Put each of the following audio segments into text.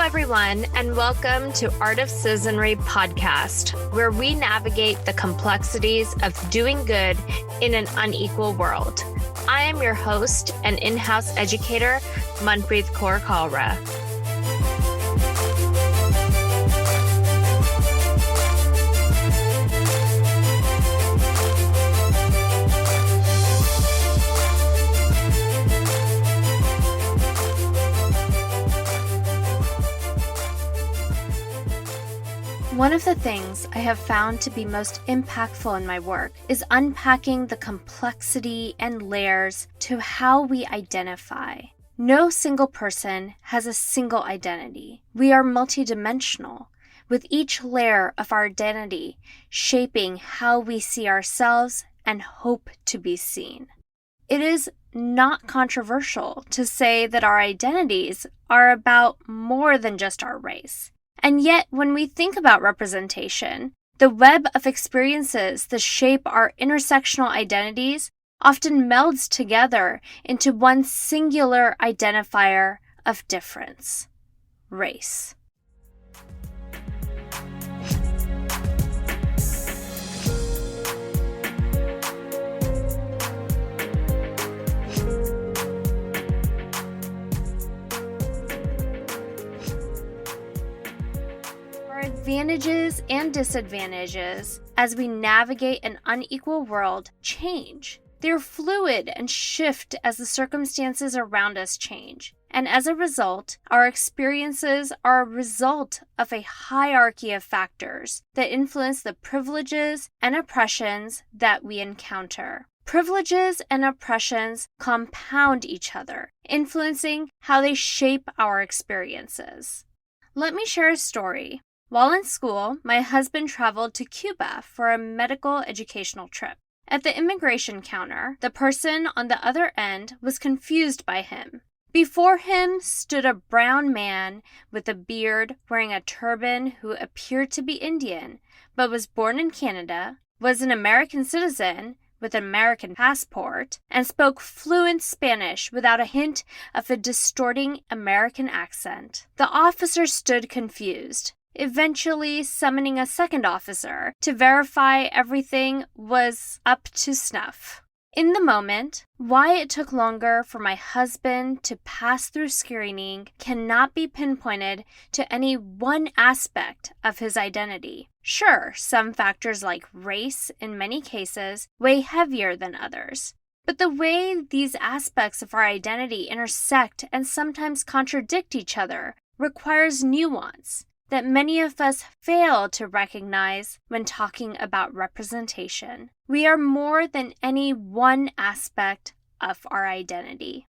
everyone, and welcome to Art of Citizenry podcast, where we navigate the complexities of doing good in an unequal world. I am your host and in-house educator, Manpreet Kaur Kalra. One of the things I have found to be most impactful in my work is unpacking the complexity and layers to how we identify. No single person has a single identity. We are multidimensional, with each layer of our identity shaping how we see ourselves and hope to be seen. It is not controversial to say that our identities are about more than just our race. And yet, when we think about representation, the web of experiences that shape our intersectional identities often melds together into one singular identifier of difference: race. Advantages and disadvantages as we navigate an unequal world change. They're fluid and shift as the circumstances around us change. And as a result, our experiences are a result of a hierarchy of factors that influence the privileges and oppressions that we encounter. Privileges and oppressions compound each other, influencing how they shape our experiences. Let me share a story. While in school, my husband traveled to Cuba for a medical educational trip. At the immigration counter, the person on the other end was confused by him. Before him stood a brown man with a beard wearing a turban who appeared to be Indian, but was born in Canada, was an American citizen with an American passport, and spoke fluent Spanish without a hint of a distorting American accent. The officer stood confused, eventually summoning a second officer to verify everything was up to snuff. In the moment, why it took longer for my husband to pass through screening cannot be pinpointed to any one aspect of his identity. Sure, some factors like race, in many cases, weigh heavier than others. But the way these aspects of our identity intersect and sometimes contradict each other requires nuance that many of us fail to recognize when talking about representation. We are more than any one aspect of our identity.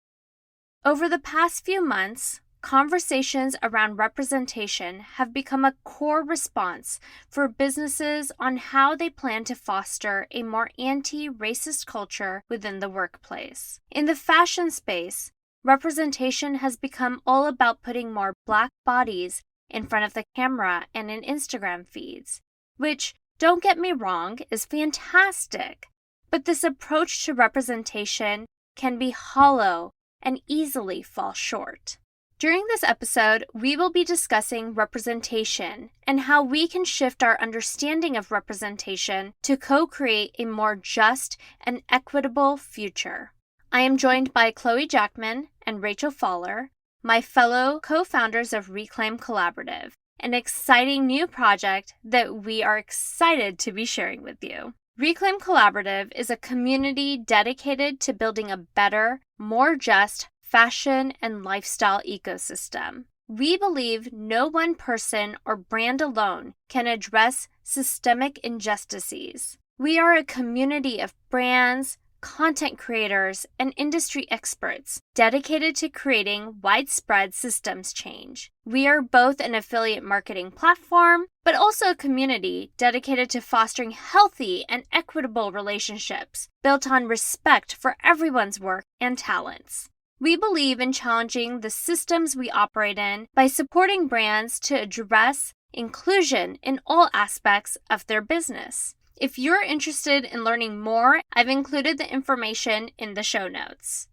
Over the past few months, conversations around representation have become a core response for businesses on how they plan to foster a more anti-racist culture within the workplace. In the fashion space, representation has become all about putting more Black bodies in front of the camera and in Instagram feeds, which, don't get me wrong, is fantastic. But this approach to representation can be hollow and easily fall short. During this episode, we will be discussing representation and how we can shift our understanding of representation to co-create a more just and equitable future. I am joined by Chloe Jackman and Rachel Fowler, my fellow co-founders of Reclaim Collaborative, an exciting new project that we are excited to be sharing with you. Reclaim Collaborative is a community dedicated to building a better, more just fashion and lifestyle ecosystem. We believe no one person or brand alone can address systemic injustices. We are a community of brands, content creators, and industry experts dedicated to creating widespread systems change. We are both an affiliate marketing platform, but also a community dedicated to fostering healthy and equitable relationships built on respect for everyone's work and talents. We believe in challenging the systems we operate in by supporting brands to address inclusion in all aspects of their business. If you're interested in learning more, I've included the information in the show notes.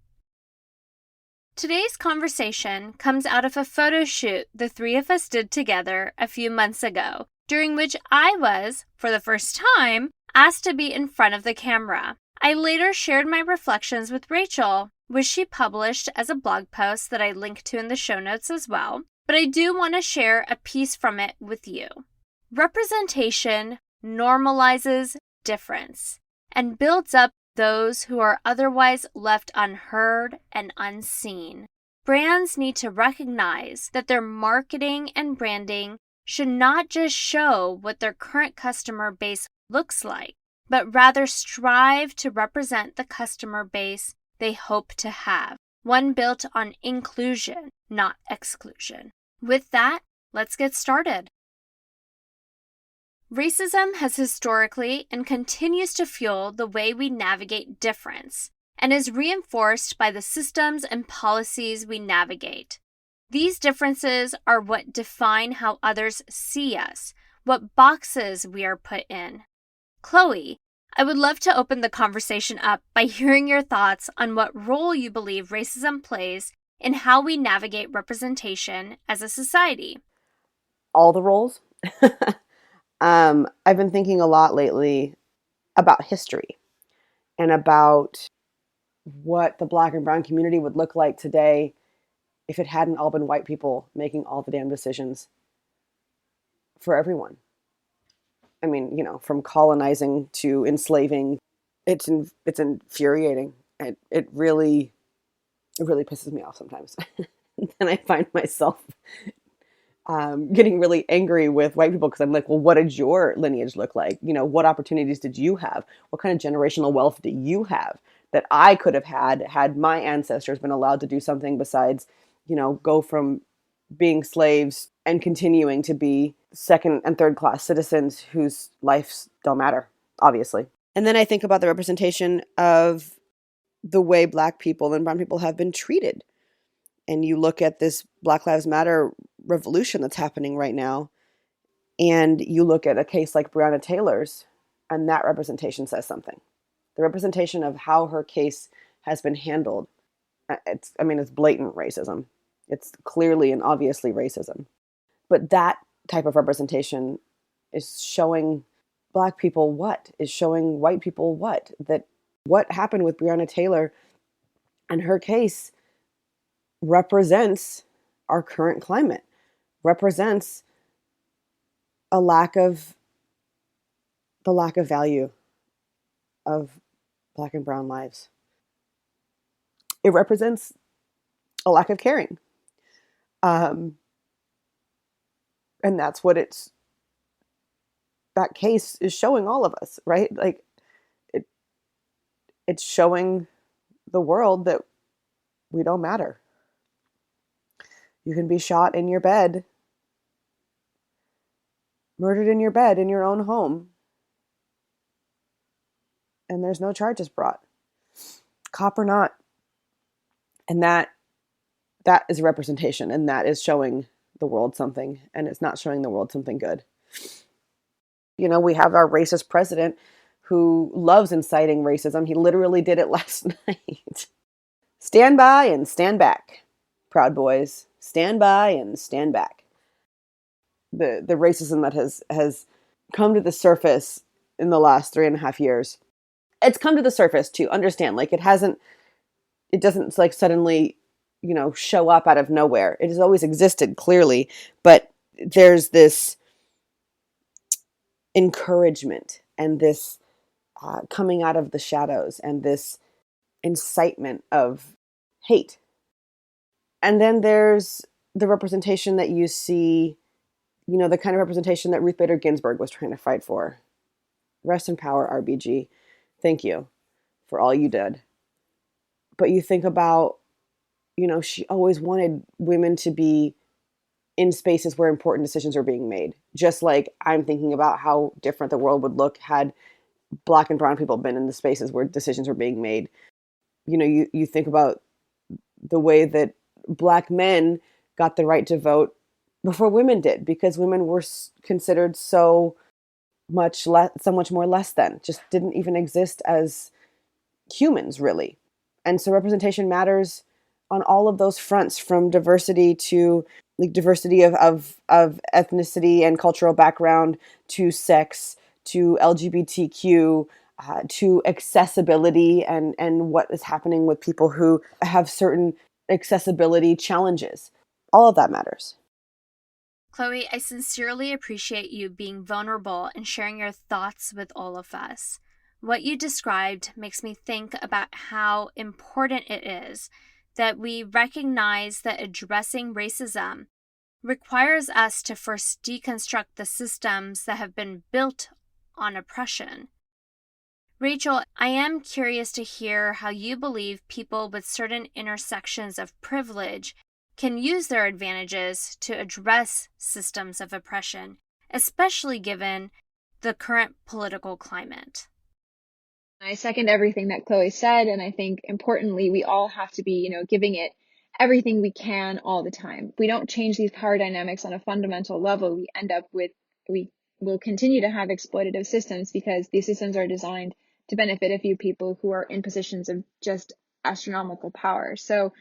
Today's conversation comes out of a photo shoot the three of us did together a few months ago, during which I was, for the first time, asked to be in front of the camera. I later shared my reflections with Rachel, which she published as a blog post that I link to in the show notes as well, but I do want to share a piece from it with you. Representation normalizes difference and builds up those who are otherwise left unheard and unseen. Brands need to recognize that their marketing and branding should not just show what their current customer base looks like, but rather strive to represent the customer base they hope to have, one built on inclusion, not exclusion. With that, let's get started. Racism has historically and continues to fuel the way we navigate difference and is reinforced by the systems and policies we navigate. These differences are what define how others see us, what boxes we are put in. Chloe, I would love to open the conversation up by hearing your thoughts on what role you believe racism plays in how we navigate representation as a society. All the roles. I've been thinking a lot lately about history and about what the Black and brown community would look like today if it hadn't all been white people making all the damn decisions for everyone. I mean, from colonizing to enslaving, it's infuriating. It really pisses me off sometimes. And I find myself getting really angry with white people because I'm like, well, what did your lineage look like? What opportunities did you have? What kind of generational wealth do you have that I could have had my ancestors been allowed to do something besides, go from being slaves and continuing to be second and third class citizens whose lives don't matter, obviously. And then I think about the representation of the way Black people and brown people have been treated. And you look at this Black Lives Matter revolution that's happening right now, and you look at a case like Breonna Taylor's, and that representation says something. The representation of how her case has been handled, it's blatant racism. It's clearly and obviously racism. But that type of representation is showing Black people what? Is showing white people what? That what happened with Breonna Taylor and her case represents our current climate, represents the lack of value of Black and brown lives. It represents a lack of caring. And that's what that case is showing all of us, right? Like it's showing the world that we don't matter. You can be shot in your bed, murdered in your bed in your own home, and there's no charges brought, cop or not. And that is a representation, and that is showing the world something, and it's not showing the world something good. We have our racist president who loves inciting racism. He literally did it last night. Stand by and stand back, Proud Boys. Stand by and stand back. The racism that has come to the surface in the last 3.5 years. It's come to the surface to understand, like it doesn't like suddenly, show up out of nowhere. It has always existed clearly, but there's this encouragement and this coming out of the shadows and this incitement of hate. And then there's the representation that you see, the kind of representation that Ruth Bader Ginsburg was trying to fight for. Rest in power, RBG. Thank you for all you did. But you think about, she always wanted women to be in spaces where important decisions are being made. Just like I'm thinking about how different the world would look had Black and brown people been in the spaces where decisions were being made. You think about the way that Black men got the right to vote before women did, because women were considered so much more less than, just didn't even exist as humans, really. And so representation matters on all of those fronts, from diversity to like diversity of ethnicity and cultural background, to sex, to LGBTQ, to accessibility, and what is happening with people who have certain accessibility challenges. All of that matters. Chloe, I sincerely appreciate you being vulnerable and sharing your thoughts with all of us. What you described makes me think about how important it is that we recognize that addressing racism requires us to first deconstruct the systems that have been built on oppression. Rachel, I am curious to hear how you believe people with certain intersections of privilege can use their advantages to address systems of oppression, especially given the current political climate. I second everything that Chloe said, and I think importantly, we all have to be, giving it everything we can all the time. If we don't change these power dynamics on a fundamental level, we will continue to have exploitative systems because these systems are designed to benefit a few people who are in positions of just astronomical power. So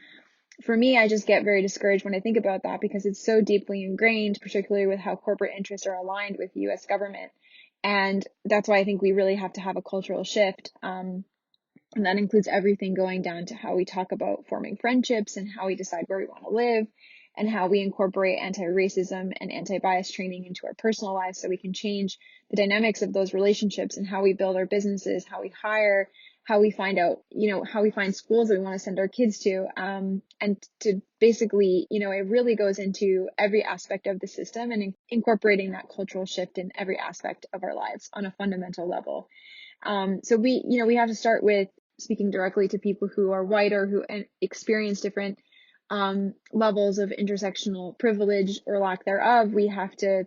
for me, I just get very discouraged when I think about that because it's so deeply ingrained, particularly with how corporate interests are aligned with US government. And that's why I think we really have to have a cultural shift. And that includes everything going down to how we talk about forming friendships and how we decide where we want to live and how we incorporate anti-racism and anti-bias training into our personal lives so we can change the dynamics of those relationships and how we build our businesses, how we hire, how we find out, how we find schools that we want to send our kids to. And to basically, it really goes into every aspect of the system and incorporating that cultural shift in every aspect of our lives on a fundamental level. So we have to start with speaking directly to people who are white or who experience different levels of intersectional privilege or lack thereof. We have to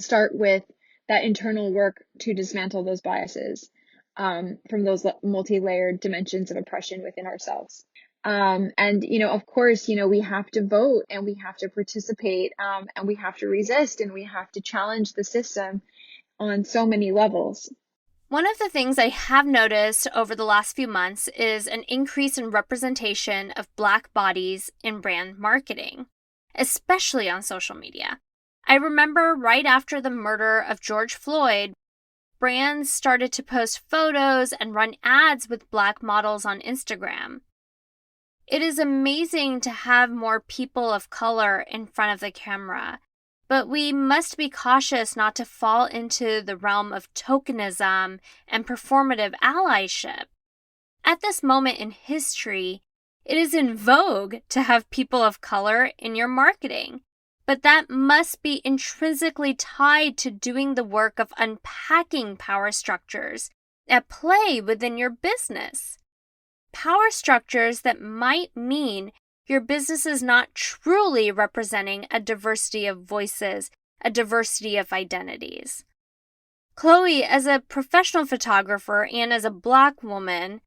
start with that internal work to dismantle those biases from those multi-layered dimensions of oppression within ourselves. And, of course, we have to vote and we have to participate and we have to resist and we have to challenge the system on so many levels. One of the things I have noticed over the last few months is an increase in representation of Black bodies in brand marketing, especially on social media. I remember right after the murder of George Floyd, brands started to post photos and run ads with Black models on Instagram. It is amazing to have more people of color in front of the camera, but we must be cautious not to fall into the realm of tokenism and performative allyship. At this moment in history, it is in vogue to have people of color in your marketing, but that must be intrinsically tied to doing the work of unpacking power structures at play within your business. Power structures that might mean your business is not truly representing a diversity of voices, a diversity of identities. Chloe, as a professional photographer and as a Black woman,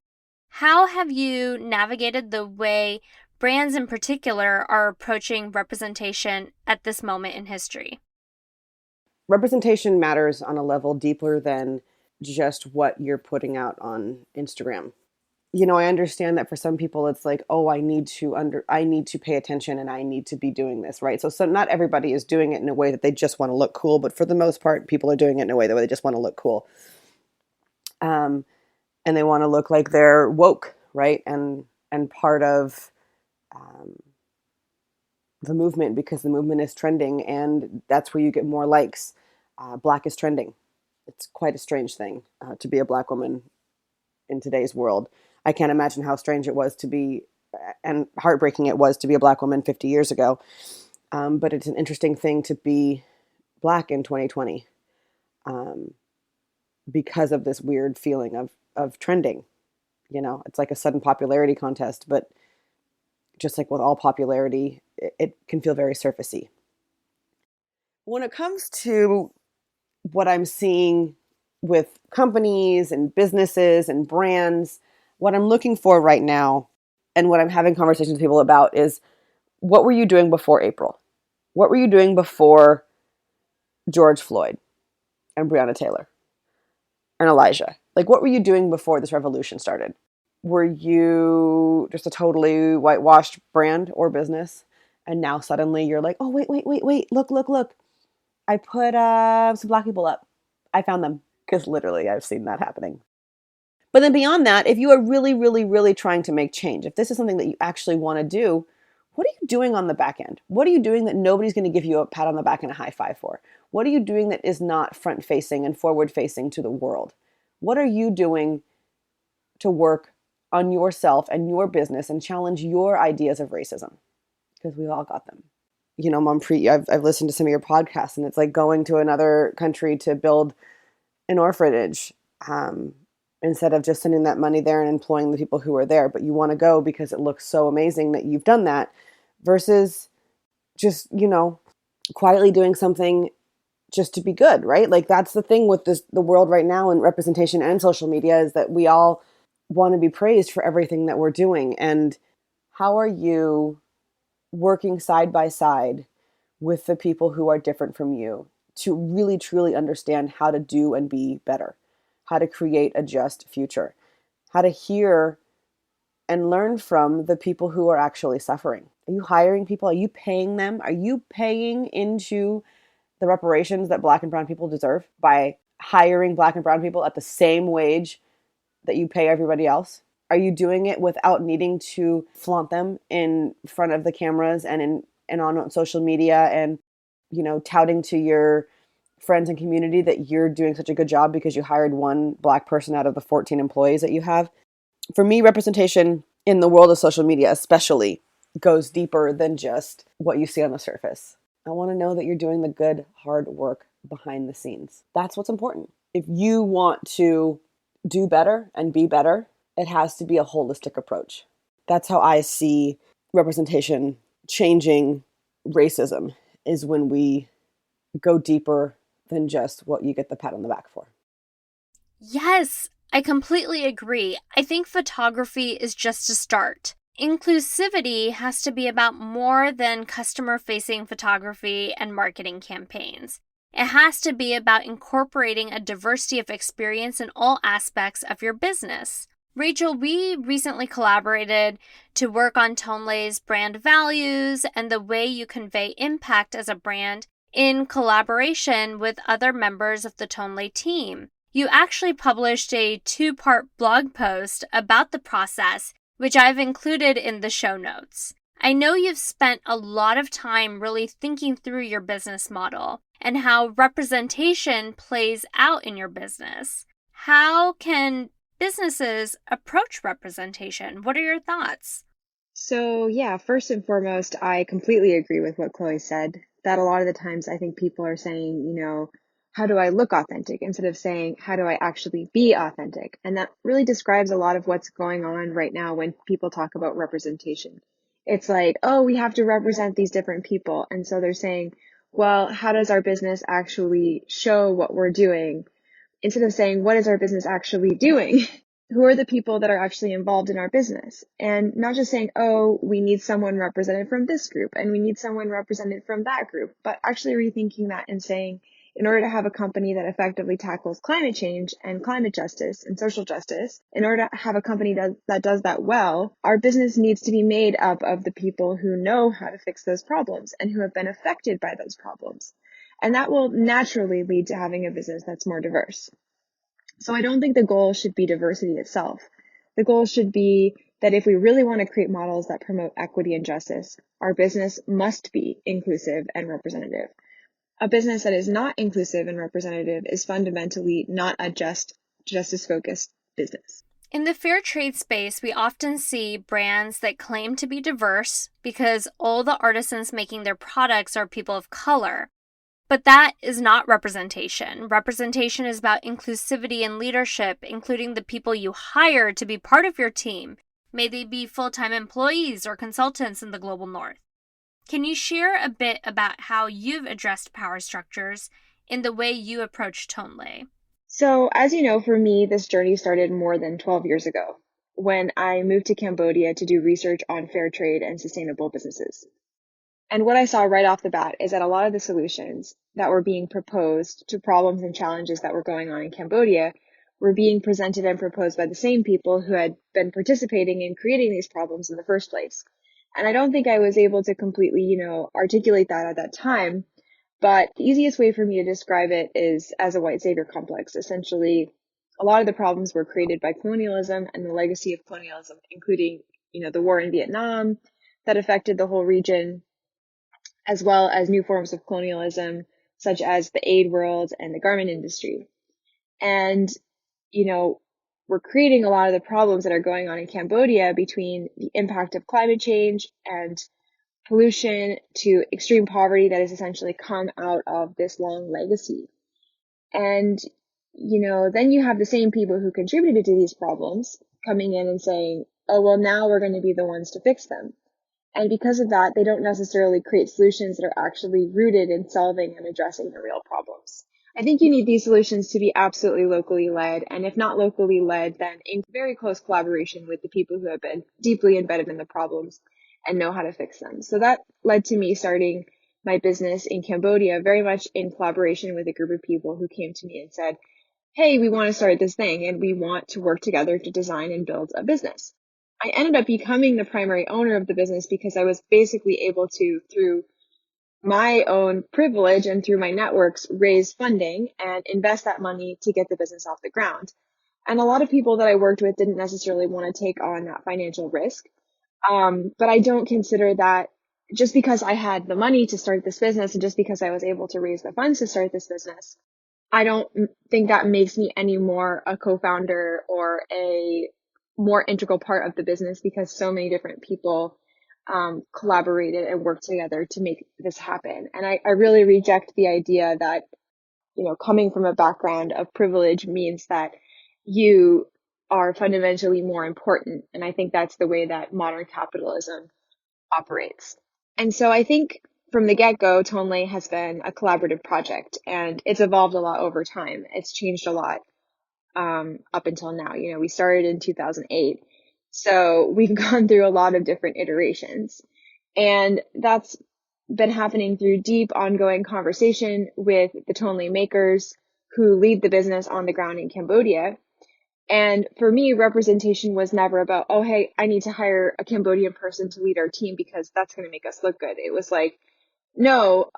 how have you navigated the way brands in particular are approaching representation at this moment in history? Representation matters on a level deeper than just what you're putting out on Instagram. I understand that for some people it's like, oh, I need to pay attention and I need to be doing this, right? So not everybody is doing it in a way that they just want to look cool, but for the most part, people are doing it in a way that they just want to look cool. And they want to look like they're woke, right? And part of the movement, because the movement is trending and that's where you get more likes. Black is trending. It's quite a strange thing to be a Black woman in today's world. I can't imagine how strange it was to be, and heartbreaking it was to be a Black woman 50 years ago. But it's an interesting thing to be Black in 2020 because of this weird feeling of trending. It's like a sudden popularity contest, but just like with all popularity, it can feel very surfacey. When it comes to what I'm seeing with companies and businesses and brands, what I'm looking for right now and what I'm having conversations with people about is, what were you doing before April? What were you doing before George Floyd and Breonna Taylor and Elijah? Like, what were you doing before this revolution started? Were you just a totally whitewashed brand or business? And now suddenly you're like, oh, wait, look. I put some black people up. I found them, because literally I've seen that happening. But then beyond that, if you are really, really, really trying to make change, if this is something that you actually want to do, what are you doing on the back end? What are you doing that nobody's going to give you a pat on the back and a high five for? What are you doing that is not front facing and forward facing to the world? What are you doing to work on yourself and your business and challenge your ideas of racism? Because we all got them. You know, Mom Preet, I've listened to some of your podcasts, and it's like going to another country to build an orphanage, instead of just sending that money there and employing the people who are there. But you want to go because it looks so amazing that you've done that, versus just, quietly doing something just to be good, right? Like, that's the thing with the world right now, and representation and social media, is that we all want to be praised for everything that we're doing. And how are you working side by side with the people who are different from you to really truly understand how to do and be better, how to create a just future, how to hear and learn from the people who are actually suffering? Are you hiring people? Are you paying them? Are you paying into the reparations that Black and brown people deserve by hiring Black and brown people at the same wage that you pay everybody else? Are you doing it without needing to flaunt them in front of the cameras and on social media, and touting to your friends and community that you're doing such a good job because you hired one Black person out of the 14 employees that you have? For me, representation in the world of social media especially goes deeper than just what you see on the surface. I want to know that you're doing the good, hard work behind the scenes. That's what's important. If you want to do better and be better, it has to be a holistic approach. That's how I see representation changing racism, is when we go deeper than just what you get the pat on the back for. Yes, I completely agree. I think photography is just a start. Inclusivity has to be about more than customer-facing photography and marketing campaigns. It has to be about incorporating a diversity of experience in all aspects of your business. Rachel, we recently collaborated to work on Tonlay's brand values and the way you convey impact as a brand in collaboration with other members of the Tonlay team. You actually published a 2-part blog post about the process, which I've included in the show notes. I know you've spent a lot of time really thinking through your business model and how representation plays out in your business. How can businesses approach representation? What are your thoughts? So yeah, first and foremost, I completely agree with what Chloe said, that a lot of the times I think people are saying, how do I look authentic, instead of saying, how do I actually be authentic? And that really describes a lot of what's going on right now when people talk about representation. It's like, oh, we have to represent these different people. And so they're saying, well, how does our business actually show what we're doing? Instead of saying, what is our business actually doing? Who are the people that are actually involved in our business? And not just saying, oh, we need someone represented from this group and we need someone represented from that group, but actually rethinking that and saying, in order to have a company that effectively tackles climate change and climate justice and social justice, in order to have a company that does that well, our business needs to be made up of the people who know how to fix those problems and who have been affected by those problems. And that will naturally lead to having a business that's more diverse. So I don't think the goal should be diversity itself. The goal should be that if we really want to create models that promote equity and justice, our business must be inclusive and representative. A business that is not inclusive and representative is fundamentally not a justice-focused business. In the fair trade space, we often see brands that claim to be diverse because all the artisans making their products are people of color. But that is not representation. Representation is about inclusivity and leadership, including the people you hire to be part of your team. May they be full-time employees or consultants in the global north. Can you share a bit about how you've addressed power structures in the way you approach Tonlay? So, as you know, for me, this journey started more than 12 years ago when I moved to Cambodia to do research on fair trade and sustainable businesses. And what I saw right off the bat is that a lot of the solutions that were being proposed to problems and challenges that were going on in Cambodia were being presented and proposed by the same people who had been participating in creating these problems in the first place. And I don't think I was able to completely, articulate that at that time. But the easiest way for me to describe it is as a white savior complex. Essentially, a lot of the problems were created by colonialism and the legacy of colonialism, including, the war in Vietnam that affected the whole region, as well as new forms of colonialism, such as the aid world and the garment industry. And, we're creating a lot of the problems that are going on in Cambodia between the impact of climate change and pollution to extreme poverty that has essentially come out of this long legacy. And, then you have the same people who contributed to these problems coming in and saying, oh, well, now we're going to be the ones to fix them. And because of that, they don't necessarily create solutions that are actually rooted in solving and addressing the real problems. I think you need these solutions to be absolutely locally led, and if not locally led, then in very close collaboration with the people who have been deeply embedded in the problems and know how to fix them. So that led to me starting my business in Cambodia, very much in collaboration with a group of people who came to me and said, hey, we want to start this thing and we want to work together to design and build a business. I ended up becoming the primary owner of the business because I was basically able to, through my own privilege and through my networks, raise funding and invest that money to get the business off the ground. And a lot of people that I worked with didn't necessarily want to take on that financial risk. But I don't consider that just because I had the money to start this business and just because I was able to raise the funds to start this business, I don't think that makes me any more a co-founder or a more integral part of the business because so many different people collaborated and worked together to make this happen. And I really reject the idea that, coming from a background of privilege means that you are fundamentally more important. And I think that's the way that modern capitalism operates. And so I think from the get-go, Tonley has been a collaborative project and it's evolved a lot over time. It's changed a lot up until now. We started in 2008. So we've gone through a lot of different iterations. And that's been happening through deep ongoing conversation with the Tonley makers who lead the business on the ground in Cambodia. And for me, representation was never about, oh, hey, I need to hire a Cambodian person to lead our team because that's going to make us look good. It was like, no,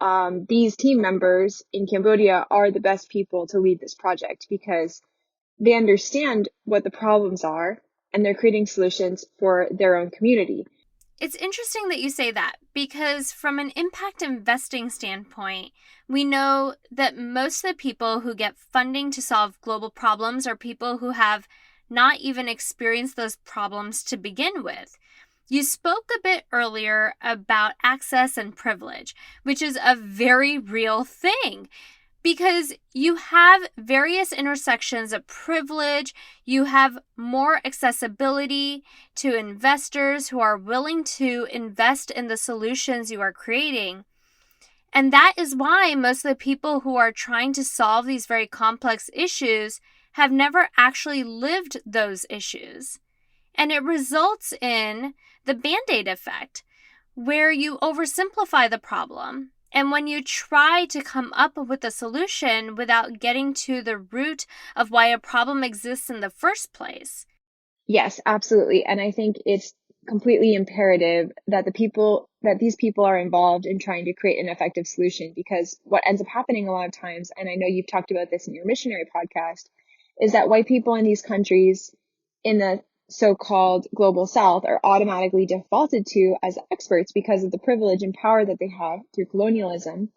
these team members in Cambodia are the best people to lead this project because they understand what the problems are and they're creating solutions for their own community. It's interesting that you say that because from an impact investing standpoint, we know that most of the people who get funding to solve global problems are people who have not even experienced those problems to begin with. You spoke a bit earlier about access and privilege, which is a very real thing. Because you have various intersections of privilege, you have more accessibility to investors who are willing to invest in the solutions you are creating. And that is why most of the people who are trying to solve these very complex issues have never actually lived those issues. And it results in the Band-Aid effect, where you oversimplify the problem. And when you try to come up with a solution without getting to the root of why a problem exists in the first place. Yes, absolutely. And I think it's completely imperative that these people are involved in trying to create an effective solution, because what ends up happening a lot of times, and I know you've talked about this in your missionary podcast, is that white people in these countries in the so-called global south are automatically defaulted to as experts because of the privilege and power that they have through colonialism.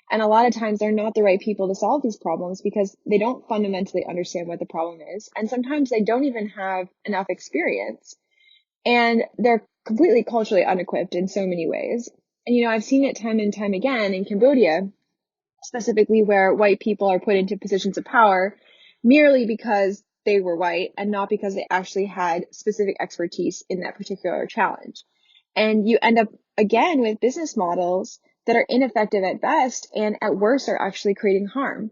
And a lot of times they're not the right people to solve these problems because they don't fundamentally understand what the problem is. And sometimes they don't even have enough experience. And they're completely culturally unequipped in so many ways. And, I've seen it time and time again in Cambodia, specifically where white people are put into positions of power merely because they were white and not because they actually had specific expertise in that particular challenge. And you end up again with business models that are ineffective at best and at worst are actually creating harm.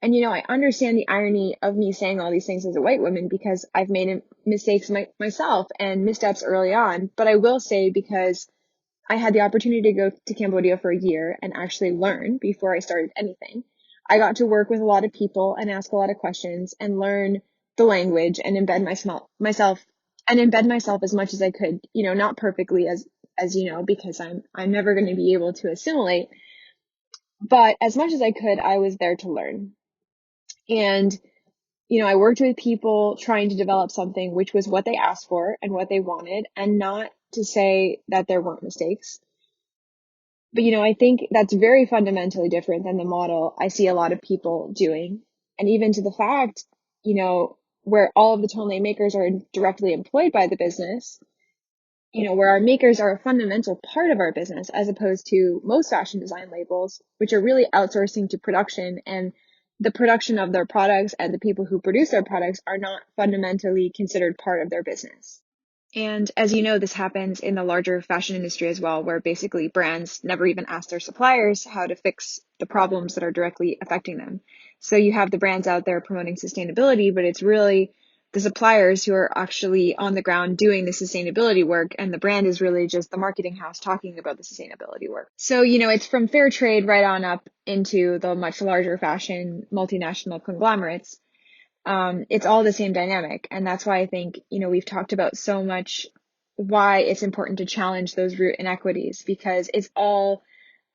And, I understand the irony of me saying all these things as a white woman because I've made mistakes myself and missteps early on. But I will say, because I had the opportunity to go to Cambodia for a year and actually learn before I started anything, I got to work with a lot of people and ask a lot of questions and learn the language and embed myself as much as I could, not perfectly as because I'm never going to be able to assimilate, but as much as I could, I was there to learn. And I worked with people trying to develop something which was what they asked for and what they wanted, and not to say that there weren't mistakes. But, I think that's very fundamentally different than the model I see a lot of people doing. And even to the fact, where all of the toenail makers are directly employed by the business, where our makers are a fundamental part of our business, as opposed to most fashion design labels, which are really outsourcing to production, and the production of their products and the people who produce their products are not fundamentally considered part of their business. And as you know, this happens in the larger fashion industry as well, where basically brands never even ask their suppliers how to fix the problems that are directly affecting them. So you have the brands out there promoting sustainability, but it's really the suppliers who are actually on the ground doing the sustainability work, and the brand is really just the marketing house talking about the sustainability work. So, it's from fair trade right on up into the much larger fashion multinational conglomerates. It's all the same dynamic. And that's why I think, we've talked about so much why it's important to challenge those root inequities, because it's all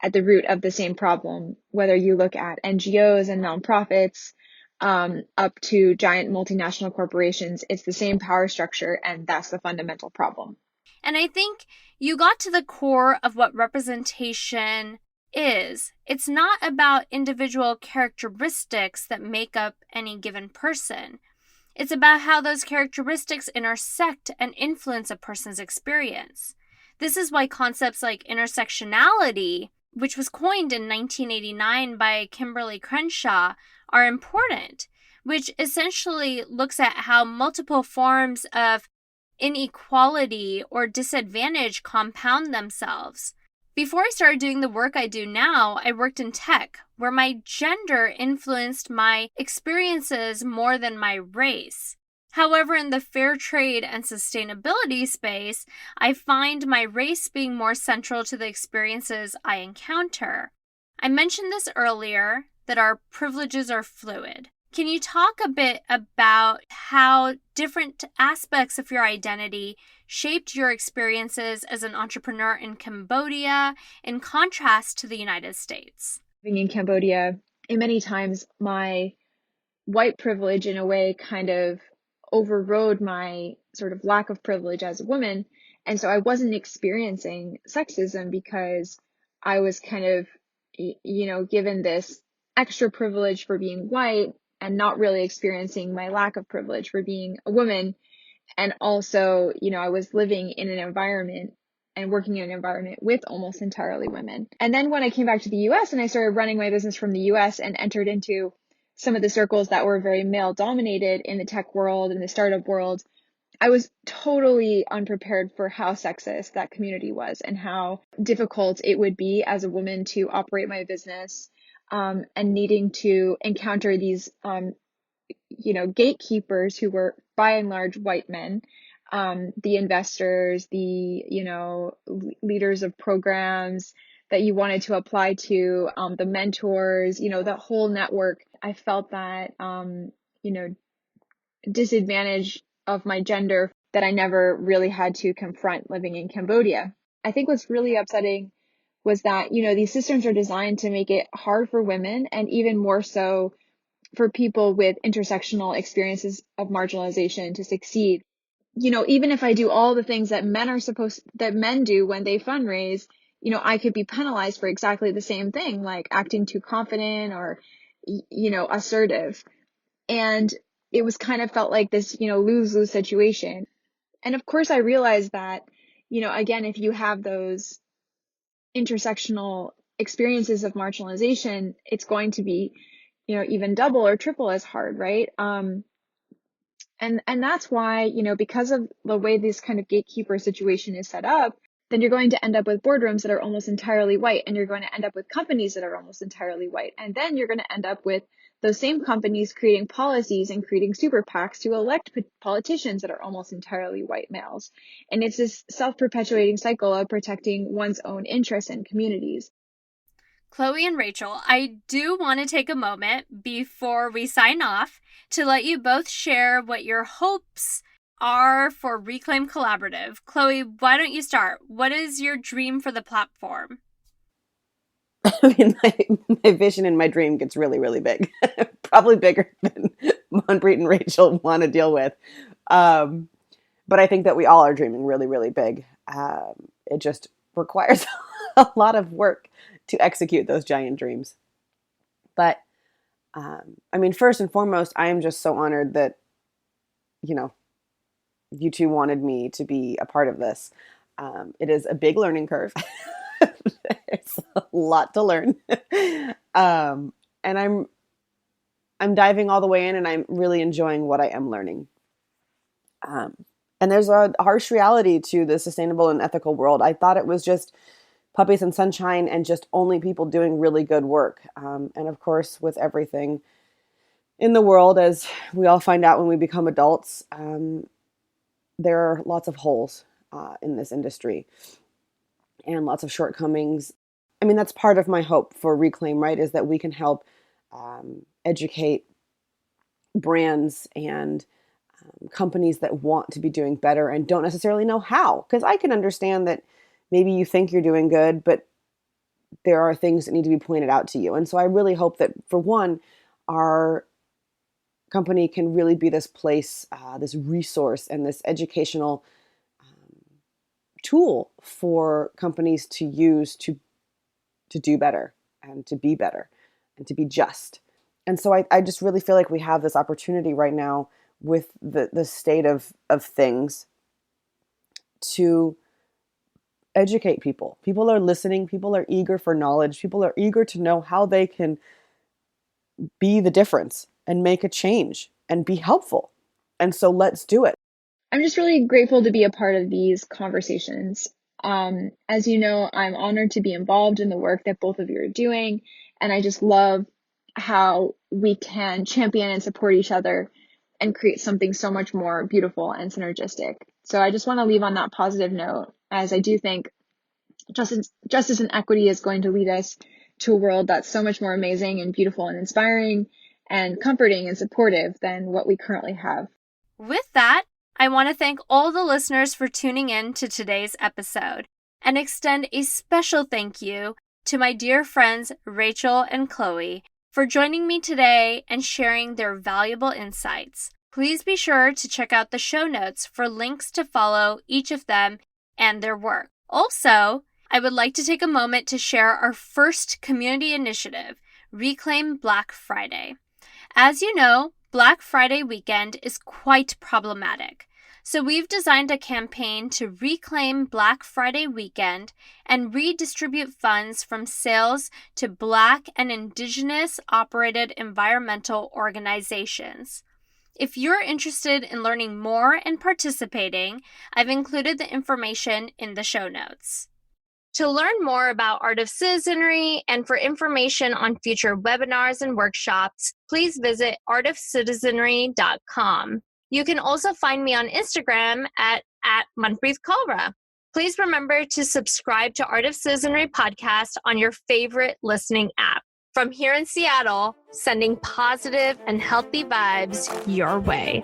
at the root of the same problem, whether you look at NGOs and nonprofits, up to giant multinational corporations. It's the same power structure, and that's the fundamental problem. And I think you got to the core of what representation is. It's not about individual characteristics that make up any given person. It's about how those characteristics intersect and influence a person's experience. This is why concepts like intersectionality, which was coined in 1989 by Kimberly Crenshaw, are important, which essentially looks at how multiple forms of inequality or disadvantage compound themselves. Before I started doing the work I do now, I worked in tech, where my gender influenced my experiences more than my race. However, in the fair trade and sustainability space, I find my race being more central to the experiences I encounter. I mentioned this earlier, that our privileges are fluid. Can you talk a bit about how different aspects of your identity shaped your experiences as an entrepreneur in Cambodia in contrast to the United States? Living in Cambodia, and many times my white privilege in a way kind of overrode my sort of lack of privilege as a woman. And so I wasn't experiencing sexism because I was kind of, given this extra privilege for being white, and not really experiencing my lack of privilege for being a woman. And also, I was living in an environment and working in an environment with almost entirely women. And then when I came back to the US and I started running my business from the US and entered into some of the circles that were very male dominated in the tech world and the startup world, I was totally unprepared for how sexist that community was and how difficult it would be as a woman to operate my business, and needing to encounter these, gatekeepers who were by and large white men, the investors, the, leaders of programs that you wanted to apply to, the mentors, the whole network. I felt that, disadvantage of my gender that I never really had to confront living in Cambodia. I think what's really upsetting was that, these systems are designed to make it hard for women, and even more so for people with intersectional experiences of marginalization, to succeed. Even if I do all the things that men do when they fundraise, I could be penalized for exactly the same thing, like acting too confident or, assertive. And it was kind of felt like this, lose-lose situation. And of course I realized that, again, if you have those intersectional experiences of marginalization, it's going to be, even double or triple as hard, right? And that's why, because of the way this kind of gatekeeper situation is set up, then you're going to end up with boardrooms that are almost entirely white, and you're going to end up with companies that are almost entirely white. And then you're going to end up with those same companies creating policies and creating super PACs to elect politicians that are almost entirely white males. And it's this self-perpetuating cycle of protecting one's own interests and communities. Chloe and Rachel, I do want to take a moment before we sign off to let you both share what your hopes are for Reclaim Collaborative. Chloe, why don't you start? What is your dream for the platform? I mean, my vision and my dream gets really, really big. Probably bigger than Manpreet and Rachel want to deal with. But I think that we all are dreaming really, really big. It just requires a lot of work to execute those giant dreams. But I mean, first and foremost, I am just so honored that, you two wanted me to be a part of this. It is a big learning curve. It's a lot to learn. And I'm diving all the way in, and I'm really enjoying what I am learning. And there's a harsh reality to the sustainable and ethical world. I thought it was just puppies and sunshine and just only people doing really good work. And of course, with everything in the world, as we all find out when we become adults, there are lots of holes in this industry and lots of shortcomings. I mean, that's part of my hope for Reclaim, right? Is that we can help educate brands and companies that want to be doing better and don't necessarily know how. Because I can understand that maybe you think you're doing good, but there are things that need to be pointed out to you. And so I really hope that, for one, our company can really be this place, this resource, and this educational tool for companies to use to do better and to be better and to be just. And so I just really feel like we have this opportunity right now with the state of things to educate people. People are listening. People are eager for knowledge. People are eager to know how they can be the difference and make a change and be helpful. And so let's do it. I'm just really grateful to be a part of these conversations. As you know, I'm honored to be involved in the work that both of you are doing, and I just love how we can champion and support each other and create something so much more beautiful and synergistic. So I just want to leave on that positive note, as I do think justice and equity is going to lead us to a world that's so much more amazing and beautiful and inspiring and comforting and supportive than what we currently have. With that, I want to thank all the listeners for tuning in to today's episode and extend a special thank you to my dear friends Rachel and Chloe for joining me today and sharing their valuable insights. Please be sure to check out the show notes for links to follow each of them and their work. Also, I would like to take a moment to share our first community initiative, Reclaim Black Friday. As you know, Black Friday weekend is quite problematic. So we've designed a campaign to reclaim Black Friday weekend and redistribute funds from sales to Black and Indigenous operated environmental organizations. If you're interested in learning more and participating, I've included the information in the show notes. To learn more about Art of Citizenry and for information on future webinars and workshops, please visit artofcitizenry.com. You can also find me on Instagram at Manpreet Kaura. Please remember to subscribe to Art of Citizenry podcast on your favorite listening app. From here in Seattle, sending positive and healthy vibes your way.